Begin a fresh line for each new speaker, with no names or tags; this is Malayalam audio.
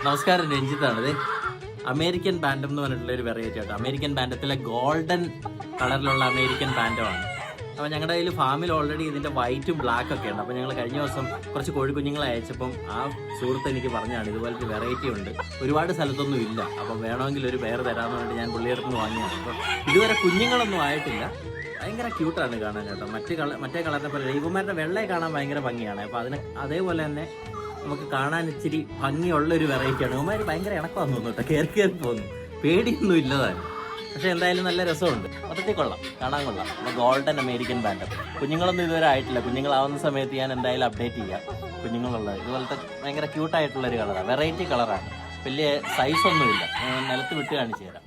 നമസ്കാരം, രഞ്ജിത്താണിത്. അമേരിക്കൻ പാൻഡം എന്ന് പറഞ്ഞിട്ടുള്ള ഒരു വെറൈറ്റി ആട്ടോ. അമേരിക്കൻ പാൻഡത്തിലെ ഗോൾഡൻ കളറിലുള്ള അമേരിക്കൻ പാൻഡമാണ്. അപ്പോൾ ഞങ്ങളുടെ കയ്യിൽ ഫാമിൽ ഓൾറെഡി ഇതിൻ്റെ വൈറ്റും ബ്ലാക്ക് ഒക്കെ ഉണ്ട്. അപ്പോൾ ഞങ്ങൾ കഴിഞ്ഞ ദിവസം കുറച്ച് കോഴിക്കുഞ്ഞുങ്ങളെ അയച്ചപ്പം ആ സുഹൃത്ത് എനിക്ക് പറഞ്ഞാണ് ഇതുപോലത്തെ വെറൈറ്റി ഉണ്ട്, ഒരുപാട് സ്ഥലത്തൊന്നും ഇല്ല, അപ്പോൾ വേണമെങ്കിൽ ഒരു പേർ തരാമെന്ന് പറഞ്ഞിട്ട് ഞാൻ പുള്ളിയെടുത്ത് നിന്ന് വാങ്ങിയാണ്. അപ്പോൾ ഇതുവരെ കുഞ്ഞുങ്ങളൊന്നും ആയിട്ടില്ല. ഭയങ്കര ക്യൂട്ടാണ് കാണാൻ കേട്ടോ. മറ്റേ കളറിനെ പോലെ ഇവന്മാരുടെ വെള്ളയെ കാണാൻ ഭയങ്കര ഭംഗിയാണ്. അപ്പോൾ അതേപോലെ തന്നെ നമുക്ക് കാണാൻ ഇച്ചിരി ഭംഗിയുള്ളൊരു വെറൈറ്റിയാണ്. ഇവന്മാർ ഭയങ്കര ഇണക്കമാന്ന് തോന്നുന്നു കേട്ടോ. കയറി പോകുന്നു, പേടിയൊന്നും ഇല്ലതാണ്. പക്ഷെ എന്തായാലും നല്ല രസമുണ്ട്. മൊത്തത്തിൽ കൊള്ളാം, കാണാൻ കൊള്ളാം. അപ്പോൾ ഗോൾഡൻ അമേരിക്കൻ പാൻഡം കുഞ്ഞുങ്ങളൊന്നും ഇതുവരെ ആയിട്ടില്ല. കുഞ്ഞുങ്ങളാവുന്ന സമയത്ത് ഞാൻ എന്തായാലും അപ്ഡേറ്റ് ചെയ്യാം. കുഞ്ഞുങ്ങളുള്ളത് ഇതുപോലത്തെ ഭയങ്കര ക്യൂട്ടായിട്ടുള്ളൊരു കളറാണ്, വെറൈറ്റി കളറാണ്. വലിയ സൈസൊന്നുമില്ല. നിലത്ത് വിട്ട് കാണിച്ചു തരാം.